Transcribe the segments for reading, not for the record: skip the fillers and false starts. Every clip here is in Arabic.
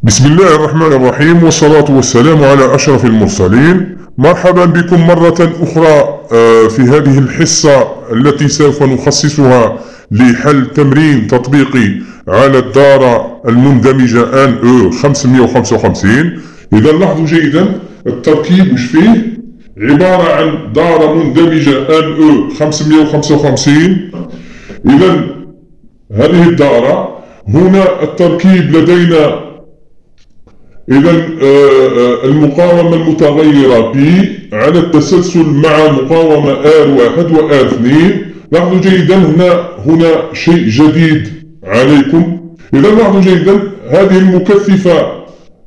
بسم الله الرحمن الرحيم، والصلاة والسلام على أشرف المرسلين. مرحبا بكم مرة أخرى في هذه الحصة التي سوف نخصصها لحل تمرين تطبيقي على الدارة المندمجة آن أو 555. إذا لاحظوا جيدا التركيب وش فيه، عبارة عن دارة مندمجة آن أو 555. إذا هذه الدارة هنا التركيب لدينا المقاومة المتغيرة P على التسلسل مع مقاومة R1 و R2. لاحظوا جيدا هنا شيء جديد عليكم. إذا لاحظوا جيدا هذه المكثفة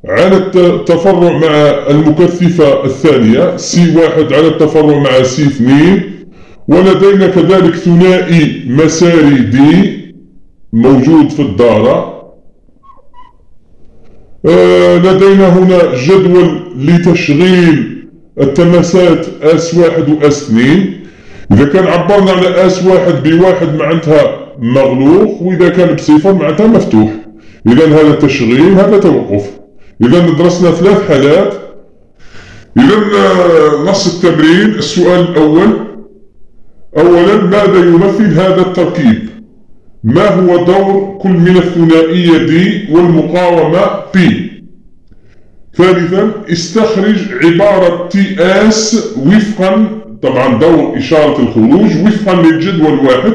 على التفرع مع المكثفة الثانية C1 على التفرع مع C2، ولدينا كذلك ثنائي مساري D موجود في الدارة. لدينا هنا جدول لتشغيل التماسات S1 و S2. إذا كان عبرنا على S1 بواحد معناتها مغلوق، وإذا كان بصفر معناتها مفتوح. إذا هذا تشغيل، هذا توقف. إذا درسنا 3 حالات. إذا نص التمرين. السؤال الأول: أولا، ماذا يمثل هذا التركيب؟ ما هو دور كل من الثنائية D والمقاومة P؟ ثالثا، استخرج عبارة TS وفقا، طبعا دور إشارة الخروج وفقا للجدول واحد،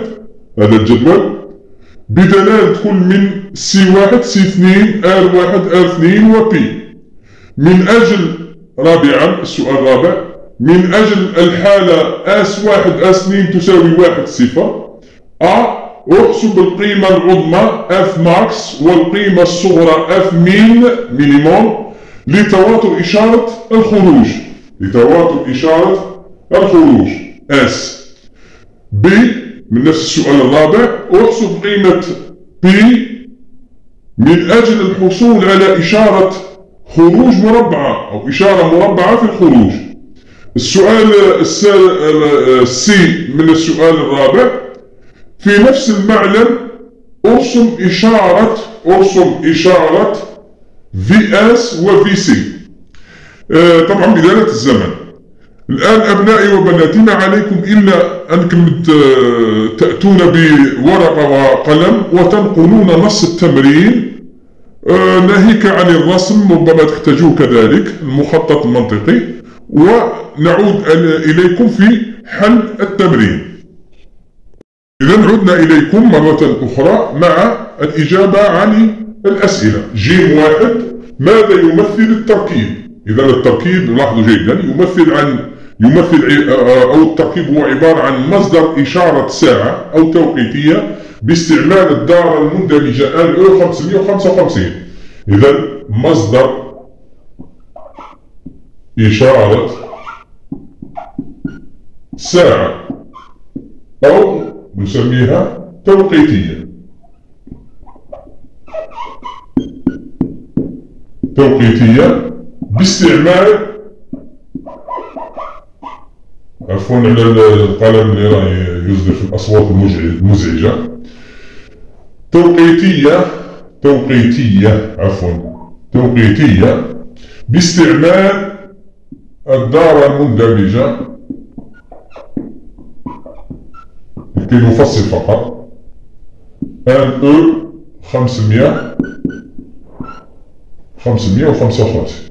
هذا الجدول، بدلالة كل من C1 C2 R1 R2 و P. من أجل، رابعا السؤال الرابع، من أجل الحالة S1 S2 تساوي 1 0 احسب القيمة العظمى F max والقيمة الصغرى F min minimum لتواتر إشارة الخروج. S. B. من نفس السؤال الرابع، احسب قيمة P من أجل الحصول على إشارة خروج مربعة أو إشارة مربعة في الخروج. السؤال C من السؤال الرابع، في نفس المعلم ارسم إشارة VS و VC، طبعا بدالة الزمن. الآن أبنائي وبناتي، ما عليكم إلا أنكم تأتون بورقة وقلم وتنقلون نص التمرين، ناهيك عن الرسم، ربما تحتاجوه كذلك، المخطط المنطقي، ونعود إليكم في حل التمرين. إذا عدنا إليكم مرة أخرى مع الإجابة عن الأسئلة. جيم 1: ماذا يمثل التركيب؟ إذا التركيب، لاحظوا جيدا، يمثل أو التركيب هو عبارة عن مصدر إشارة ساعة أو توقيتية باستعمال الدارة المندمجة آن أو 555. إذا مصدر إشارة ساعة أو نسميها توقيتية باستعمال، عفوا على القلم اللي راه يصدر في الأصوات المزعجة، توقيتية باستعمال الدارة المندمجة. لكي نفصل فقط، آن أو 555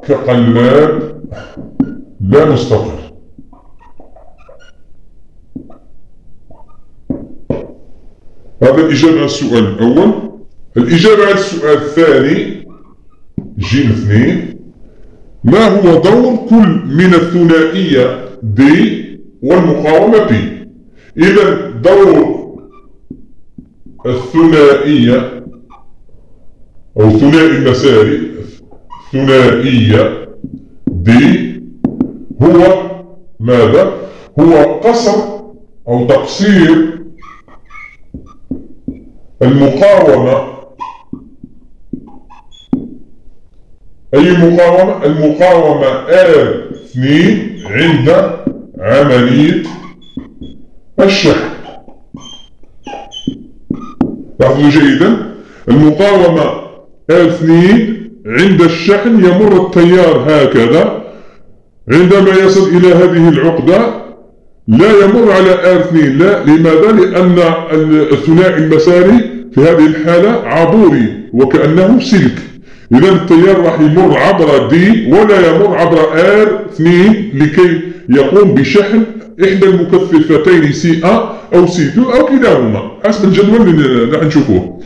كقلاب لا مستقر. هذا الإجابة على السؤال الأول. الإجابة على السؤال الثاني، جيم 2: ما هو دور كل من الثنائية D والمقاومة P؟ إذا دور الثنائية أو ثنائي المساري، ثنائية D، هو ماذا؟ هو قصر أو تقصير المقاومة. أي مقاومة؟ المقاومة R2 عند عملية الشحن. لاحظوا جيدا، المقاومة R2 عند الشحن يمر التيار هكذا، عندما يصل إلى هذه العقدة لا يمر على R2. لا، لماذا؟ لأن الثنائي المساري في هذه الحالة عبوري وكأنه سلك، إذا التيار راح يمر عبر D ولا يمر عبر R2 لكي يقوم بشحن إحدى المكثفتين CA أو C2 أو كلاهما حسب الجدول اللي راح نشوفوه.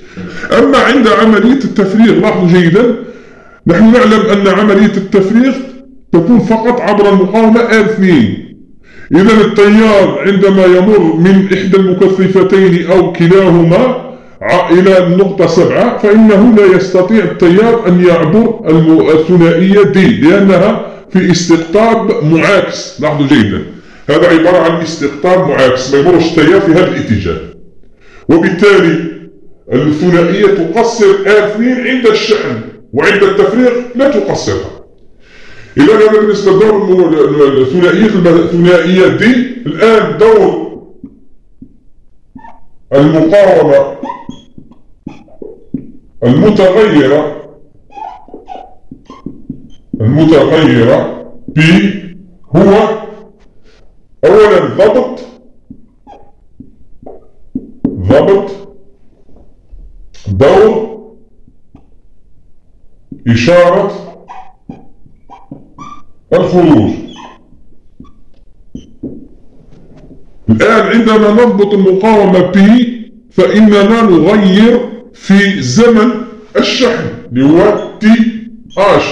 أما عند عملية التفريغ لاحظوا جيدا، نحن نعلم أن عملية التفريغ تكون فقط عبر المقاومة R2. إذا التيار عندما يمر من إحدى المكثفتين أو كلاهما إلى النقطة 7 فإنه لا يستطيع التيار أن يعبر الثنائية D لأنها في استقطاب معاكس. لاحظوا جيدا، هذا عبارة عن استقطاب معاكس، ما يمرش التيار في هذا الاتجاه، وبالتالي الثنائية تقصر R2 عند الشحن وعند التفريغ لا تقصرها. إذا هذا بالنسبة لدور الثنائية دي. الآن دور المقاومة المتغيرة P هو أولا ضبط دور إشارة الخروج. الآن عندما نضبط المقاومة P فإننا نغير في زمن الشحن اللي هو TH.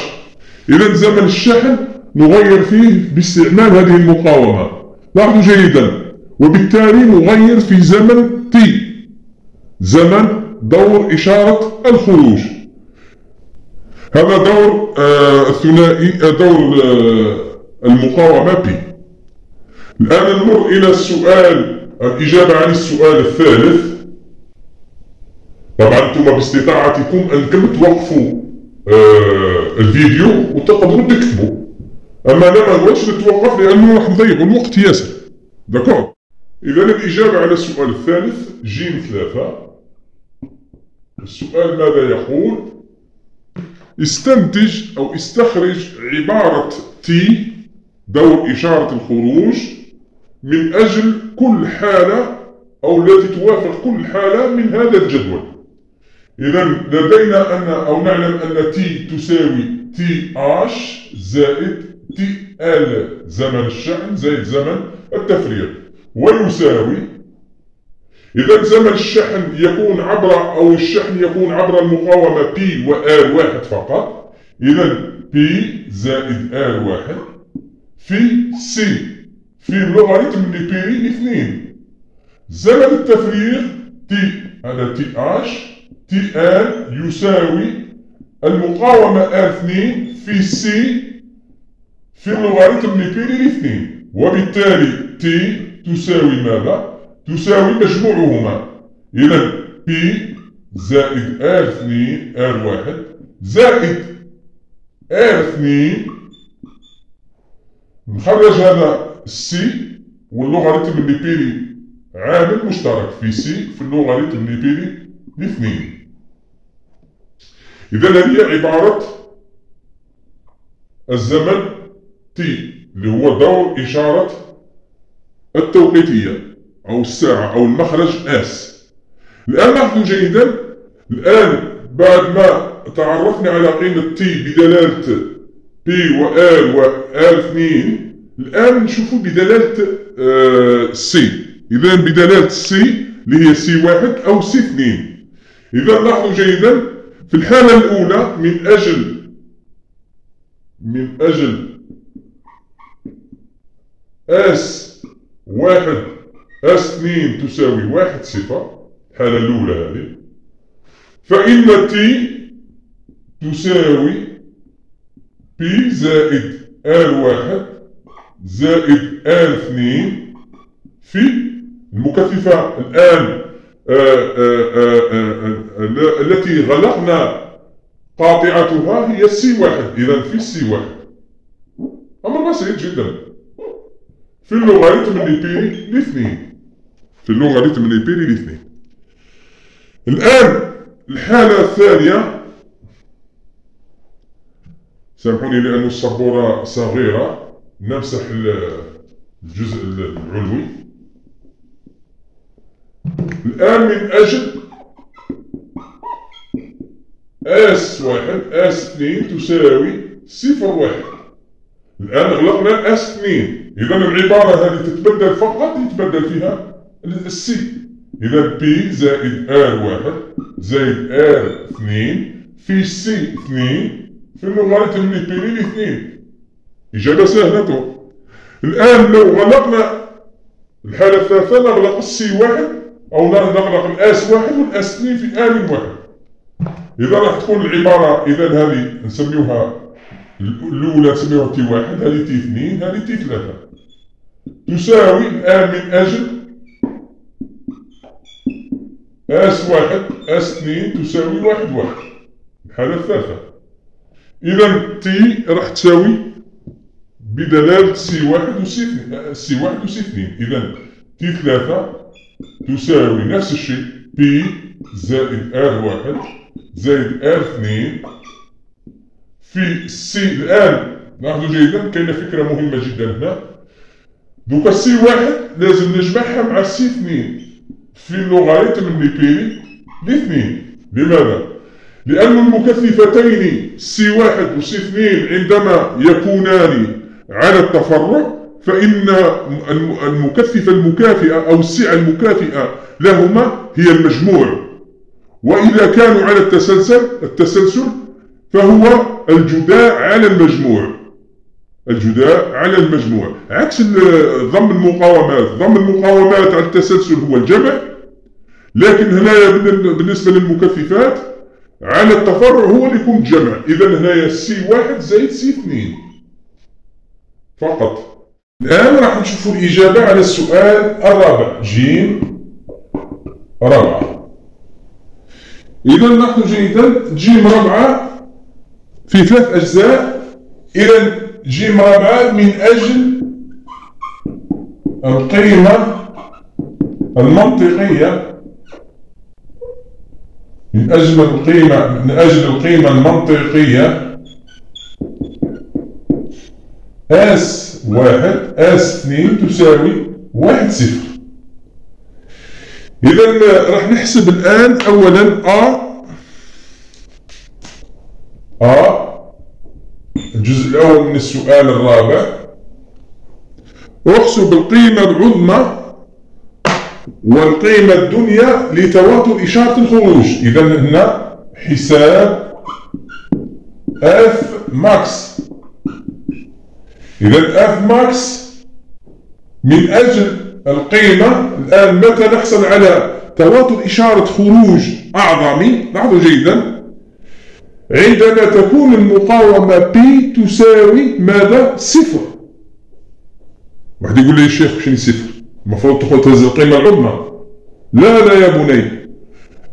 إذا زمن الشحن نغير فيه باستعمال هذه المقاومة، لاحظوا جيدا، وبالتالي نغير في زمن T، زمن دور إشارة الخروج. هذا دور الثنائي، دور المقاومة P. الآن نمر إلى الإجابة عن السؤال الثالث. طبعا أنتم باستطاعتكم أنكم توقفوا الفيديو وتقدروا تكتبوا، أما أنا ما نقولش نتوقف لأنه راح نضيع الوقت ياسر. داكور. إذا الإجابة على السؤال الثالث جيم 3. السؤال ماذا يقول؟ استنتج أو استخرج عبارة T دور إشارة الخروج من أجل كل حالة أو التي توافق كل حالة من هذا الجدول. إذا لدينا أو نعلم أن T تساوي TH زائد TL زمن الشحن زائد زمن التفريغ، ويساوي، إذا زمن الشحن يكون الشحن يكون عبر المقاومة P وR1 فقط. إذا P زائد R1 في C في اللوغاريتم النيبيري 2. زمن التفريغ T على TH TL يساوي المقاومة R2 في C في اللوغاريتم النيبيري 2، وبالتالي T تساوي ماذا؟ تساوي مجموعهما. إذا P زائد R2 R1 زائد R2، نخرج هذا C واللوغاريتم النيبيري عامل مشترك في C في اللوغاريتم النيبيري 2. إذا هذه عبارة الزمن T اللي هو دور إشارة التوقيتية أو الساعة أو المخرج S. الآن لاحظوا جيدا، الآن بعد ما تعرفنا على قيمة T بدلالة P و R و R2، الآن نشوفوا بدلالة C. إذا بدلالة C اللي هي C1 أو C2. إذا لاحظوا جيدا، في الحالة الأولى من أجل S1 S2 تساوي 1 صفر، الحالة الأولى هذه، فإن T تساوي P زائد R1 زائد R2 في المكثفة الآن التي غلقنا قاطعتها هي C1. إذا في C1 أمر بسيط جدا في اللوغاريتم النيبيري 2. الآن الحالة الثانية، سامحوني لأن السبورة صغيرة، نمسح الجزء العلوي. الآن من أجل S1 S2 تساوي 0 1. الآن غلقنا S2، إذا العبارة هذه تتبدل فقط يتبدل فيها السي. إذا P زائد R1 زائد R2 في C2 في اللوغاريتم اللي بيري الاثنين. إجابة سهلة. الآن لو غلقنا الحالة الثالثة نغلق C1 أو نغلق الS1 والS2 في آن واحد. إذا راح تكون العبارة، إذا هذه نسميوها الأولى نسميوها T1، هذه T2، هذه T3 تساوي الآن من أجل S1 S2 تساوي 1 1. الحالة الثالثة. إذا T راح تساوي بدلالة C1 و C2. إذا T3 تساوي نفس الشيء P زائد R1 زائد R2 في C. الآن لاحظوا جيدا كاينة فكرة مهمة جدا هنا. دوكا C1 لازم نجمعها مع C2 في اللوغاريتم اللي بيري الاثنين. لماذا؟ لأن المكثفتين C1 و C2 عندما يكونان على التفرع فإن المكثفة المكافئة أو السعة المكافئة لهما هي المجموع، وإذا كانوا على التسلسل فهو الجداء على المجموع. عكس ضم المقاومات على التسلسل هو الجمع، لكن هنايا بالنسبة للمكثفات على التفرع هو اللي يكون جمع. إذا هنايا C1 زائد C2 فقط. الآن راح نشوفوا الإجابة على السؤال الرابع، جيم رابعة. إذا لاحظوا جيدا جيم رابعة في 3 أجزاء. إذا جيم رابعة من أجل القيمة المنطقية، من أجل القيمة المنطقية S1 S2 تساوي 1 0. إذا راح نحسب الآن أولا الجزء الأول من السؤال الرابع. احسب القيمة العظمى والقيمة الدنيا لتواتر إشارة الخروج. إذا هنا حساب F max. إذا F max من أجل القيمة. الآن متى نحصل على تواتر إشارة خروج أعظمي؟ لاحظوا جيدا عندما تكون المقاومة P تساوي ماذا؟ 0. واحد يقول لي يا شيخ شنو 0؟ المفروض تقول تهز القيمة العظمى. لا يا بني،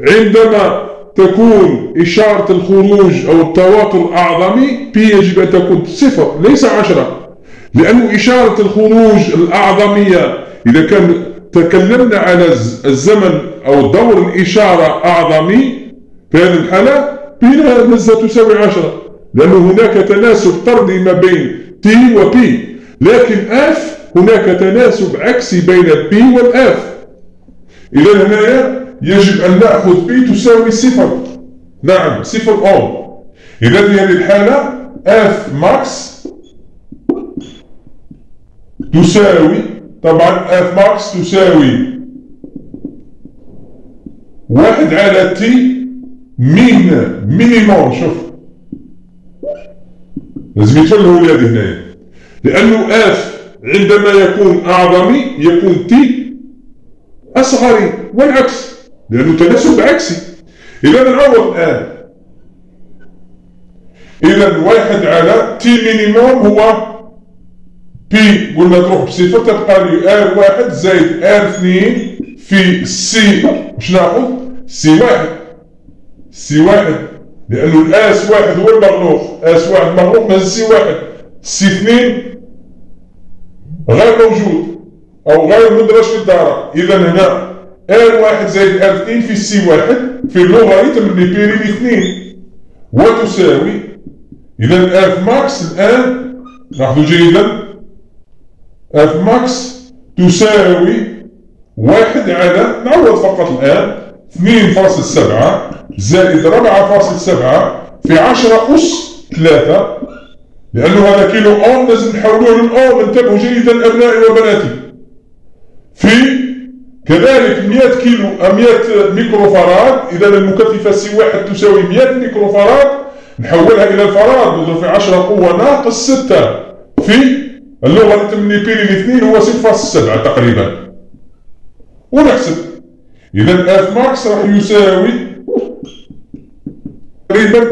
عندما تكون إشارة الخروج أو التواتر الأعظمي P يجب أن تكون 0 ليس 10، لأن إشارة الخروج الأعظمية إذا كان تكلمنا على الزمن أو دور الإشارة أعظمي في هذه الحالة P لازم تساوي 10، لأن هناك تناسب طردي ما بين T و P. لكن F هناك تناسب عكسي بين P والF. إذا هنا يجب أن نأخذ P تساوي 0. نعم 0 أوم. إذا في هذه الحالة F max تساوي، طبعا F max تساوي 1 على T مينيموم. شوف لازم يتفلهوا لي هذه هنايا، لأنه F عندما يكون أعظمي يكون T أصغري والعكس، لأنه تناسب عكسي. إذا نعوض الآن. إذا 1 على T مينيموم هو P قلنا تروح ب0 تبقى لي R1 زائد R2 في C. واش ناخذ؟ C1 لأنه الآس 1 هو المغلوق، S1 مغلوق ماز C1. C2 غير موجود أو غير مدرج في الدارة. إذا هنا R1 زائد R2 في C1 في اللوغاريتم اللي بيري الاثنين وتساوي. إذا اف ماكس الآن لاحظوا جيدا، اف ماكس تساوي 1 على، نعوض فقط الآن، 2.7 زائد 4.7 في 10 أس 3، لأنه هذا كيلو أوم لازم نحولوه للأوم. انتبهوا جيدا أبنائي وبناتي. في كذلك 100 كيلو 100 ميكروفاراد، إذا المكثفة سي 1 تساوي 100 ميكروفاراد، نحولها إلى الفاراد نضرب في 10 قوة ناقص 6 في اللوغاريتم اللي بين الاثنين هو 6.7 تقريبا، ونحسب. إذا اف ماكس راح يساوي تقريبا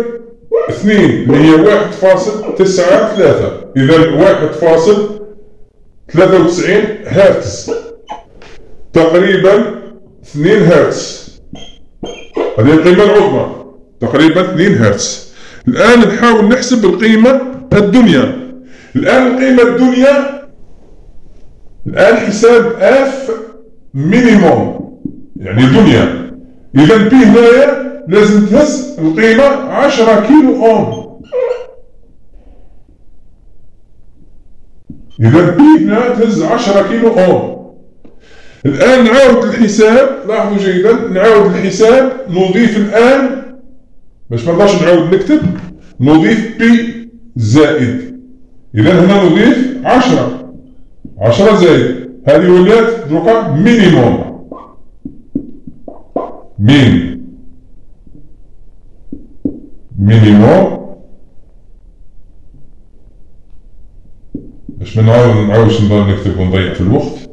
2 اللي هي 1.93، إذا 1.93 هرتز تقريبا 2 هرتز، هذه القيمة العظمى تقريبا 2 هرتز. الآن نحاول نحسب القيمة الدنيا. الآن القيمة الدنيا، الآن حساب اف مينيموم يعني دنيا. إذا بي هنايا لازم تهز القيمة 10 كيلو أوم. إذا بي هنا تهز 10 كيلو أوم. الآن نعاود الحساب، لاحظوا جيدا، نعاود الحساب، نضيف الآن باش ما نقدرش نعاود نكتب، نضيف بي زائد. إذا هنا نضيف 10 زائد، هذه ولات دروكا مينيموم. مينيموم باش ما نعاودش نضل نكتب ونضيع في الوقت.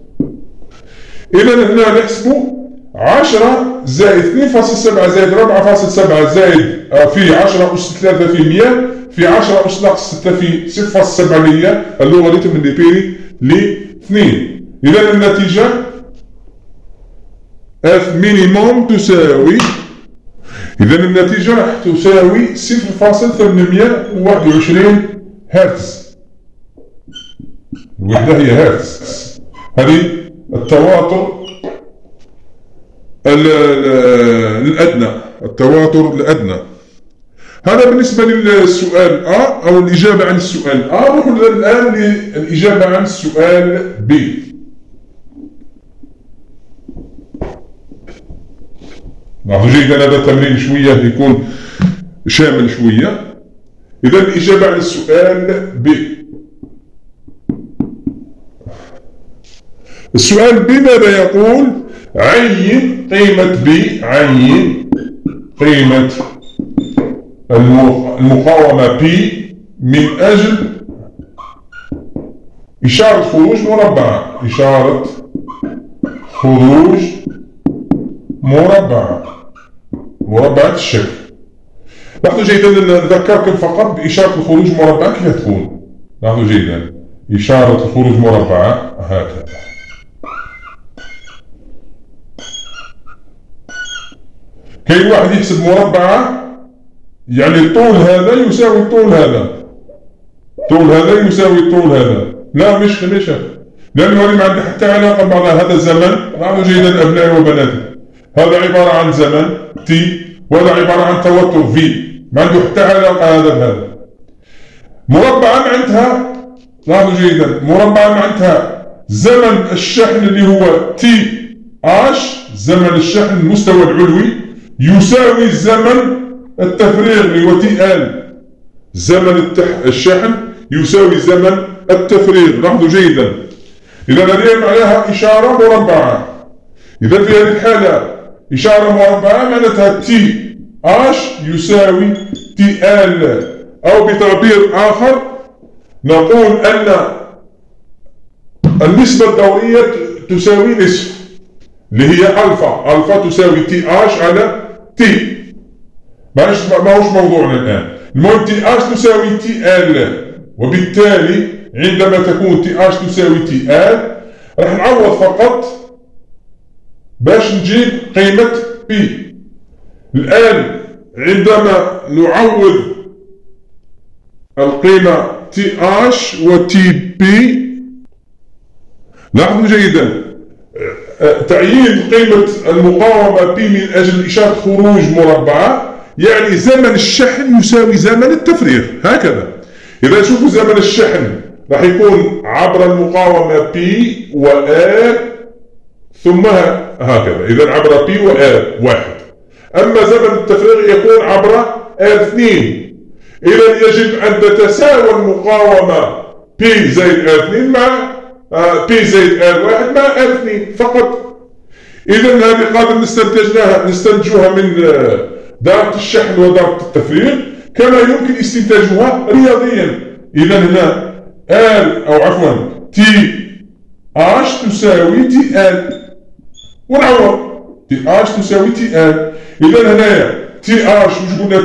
إذا هنا نحسبوا 10 زائد 2.7 زائد 4.7 زائد في 10 أس 3 في 100 في 10 أس ناقص 6 في 0.7 اللي هي اللوغاريتم اللي بيري ل 2. إذا النتيجة اف مينيموم تساوي، إذا النتيجة راح تساوي 0.821 هرتز. الوحدة هي هرتز. هذه التواتر الأدنى، التواتر الأدنى. هذا بالنسبة للسؤال A أو الإجابة عن السؤال A. نروح الآن للإجابة عن السؤال B. لاحظوا جيدا هذا التمرين شوية يكون شامل شوية. إذا الإجابة عن السؤال B. السؤال B ماذا يقول؟ عين قيمة B، عين قيمة المقاومة P من أجل إشارة خروج مربعة، إشارة خروج مربعة الشكل. لاحظوا جيدا نذكركم فقط بإشارة الخروج مربعة كيف تكون. لاحظوا جيدا إشارة الخروج مربعة هكذا. كاين واحد يحسب مربعة يعني الطول هذا يساوي الطول هذا، طول هذا يساوي الطول هذا. لا مش لأنه هذه ما عندها حتى علاقة ببعضها. هذا زمن، لاحظوا جيدا أبنائي وبناتي، هذا عبارة عن زمن T وهذا عبارة عن توتر V، ما عنده حتى علاقة هذا بهذا. مربعة معناتها، لاحظوا جيدا، مربعة معناتها زمن الشحن اللي هو TH، زمن الشحن المستوى العلوي، يساوي زمن التفريغ اللي هو TL، زمن الشحن يساوي زمن التفريغ. لاحظوا جيدا، إذا هذه معناها إشارة مربعة. إذا في هذه الحالة إشارة مربعة معناتها TH يساوي TL، أو بتعبير آخر نقول أن النسبة الدورية تساوي نصف اللي هي ألفا، ألفا تساوي TH على T. ماهوش موضوعنا الآن. المهم TH تساوي TL، وبالتالي عندما تكون TH تساوي TL راح نعوض فقط باش نجيب قيمة P. الآن عندما نعوض القيمة TH و TP، لاحظوا جيدا تعيين قيمة المقاومة P من أجل إشارة خروج مربعة، يعني زمن الشحن يساوي زمن التفريغ هكذا. إذا شوفوا زمن الشحن راح يكون عبر المقاومة P و R ثم هكذا، إذا عبر P و R واحد. أما زمن التفريغ يكون عبر R2. إذا يجب أن تتساوى المقاومة P زائد R2 مع P زائد R1 مع R2 فقط. إذا هذه قادر نستنتجها من دائرة الشحن ودائرة التفريغ، كما يمكن استنتاجها رياضيا. إذا هنا R أو عفوا T H تساوي T L، ونعوض T H تساوي T L. إذا هنايا T H وش قلنا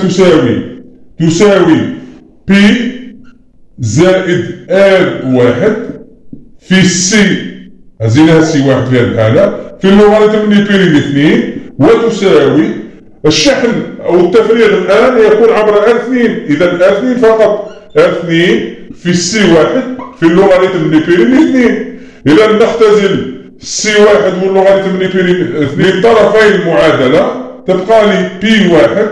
تساوي P زائد R1 في سي، هزيناها سي واحد في هذه الحالة في اللوغاريتم اللي بيريد 2، وتساوي الشحن أو التفريغ الآن يكون عبر R2. إذا R2 فقط، R2 في سي واحد في اللوغاريتم اللي بيريد 2. إذا نختزل سي واحد واللوغاريتم اللي بيريد 2 طرفي المعادلة، تبقى لي بي واحد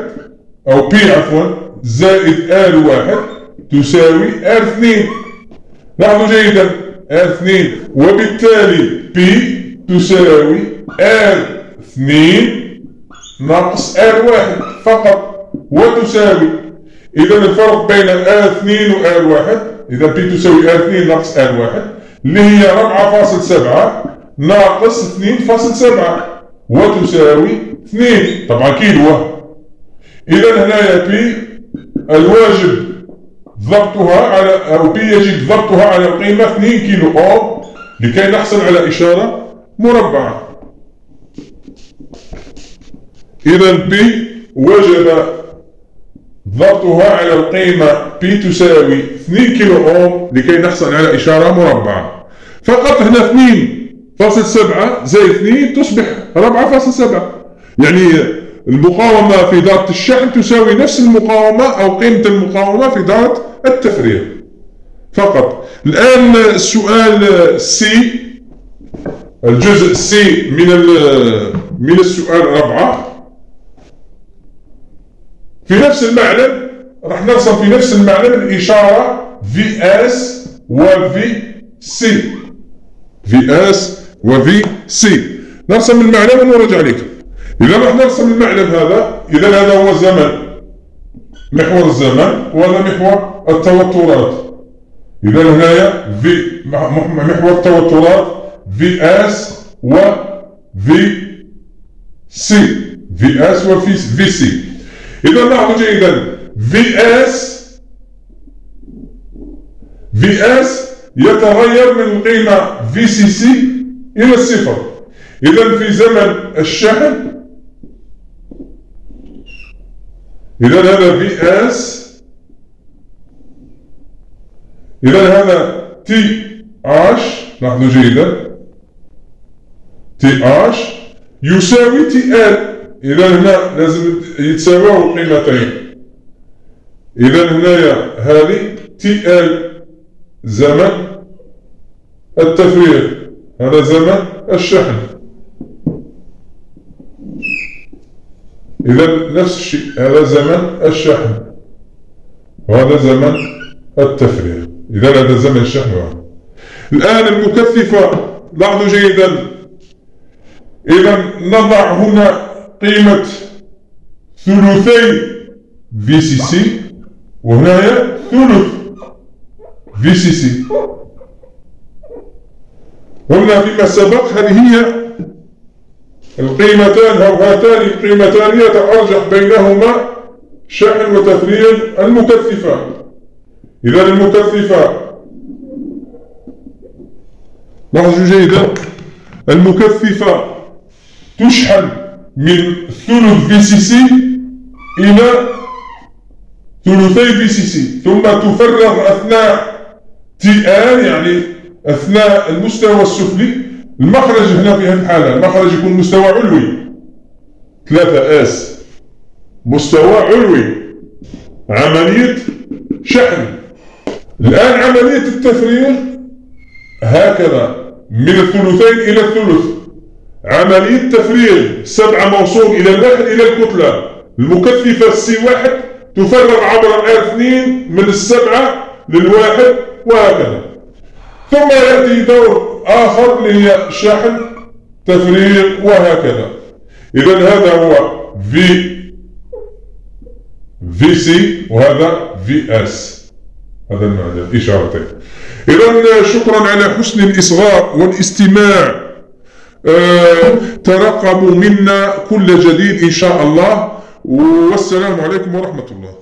أو بي عفوا زائد R1 تساوي R2. لاحظوا جيدا R2، وبالتالي P تساوي R2 ناقص R1 فقط وتساوي. إذا الفرق بين R2 و R1، إذا P تساوي R2 ناقص R1 اللي هي 4.7 ناقص 2.7 وتساوي 2، طبعا كيلو. إذا هنا P الواجب ضبطها على أو P يجب ضبطها على القيمة 2 كيلو أوم لكي نحصل على إشارة مربعة. إذا P وجب ضبطها على القيمة P تساوي 2 كيلو أوم لكي نحصل على إشارة مربعة. فقط هنا 2.7 زائد 2 تصبح 4.7، يعني المقاومة في دائرة الشحن تساوي نفس المقاومة أو قيمة المقاومة في دائرة التفريغ فقط. الآن السؤال سي، الجزء سي من السؤال 4 في نفس المعلم، راح نرسم في نفس المعلم الإشارة VS و VC، VS و VC. نرسم المعلم ونرجع لكم. إذا راح نرسم المعلم هذا، إذا هذا هو الزمن، محور الزمن، وهذا محور التوترات. إذا هنايا محور التوترات VS و VC، VS و VC. إذا لاحظوا جيدا VS يتغير من القيمة VCC إلى الصفر. إذا في زمن الشحن، إذا هذا VS، إذا هذا TH، لاحظوا جيدا TH يساوي TL. إذا هنا لازم يتساووا القيمتين. إذا هنايا هذه TL زمن التفريغ، هذا زمن الشحن. إذا نفس الشيء، هذا زمن الشحن وهذا زمن التفريغ. إذا هذا زمن الشحن واحد. الآن المكثفة، لاحظوا جيدا، إذا نضع هنا قيمة ثلثي VCC وهنا ثلث VCC. قلنا فيما سبق هذه هي القيمتان أو هاتان القيمتان يتأرجح بينهما شحن وتفريغ المكثفة. إذا المكثفة، لاحظوا جيدا، المكثفة تشحن من ثلث VCC إلى ثلثي VCC ثم تفرغ أثناء TR، يعني أثناء المستوى السفلي. المخرج هنا في هذه الحالة المخرج يكون مستوى علوي 3S، مستوى علوي، عملية شحن. الآن عملية التفريغ هكذا من الثلثين إلى الثلث، عملية تفريغ 7 موصول إلى الواحد إلى الكتلة المكثفة C1 تفرغ عبر R2 من 7 للواحد وهكذا. ثم يأتي دور آخر اللي هي شحن تفريغ وهكذا. إذا هذا هو VC وهذا VS، هذا المعنى الإشارتين. إذا شكرا على حسن الإصغاء والاستماع. ترقبوا منا كل جديد إن شاء الله، والسلام عليكم ورحمة الله.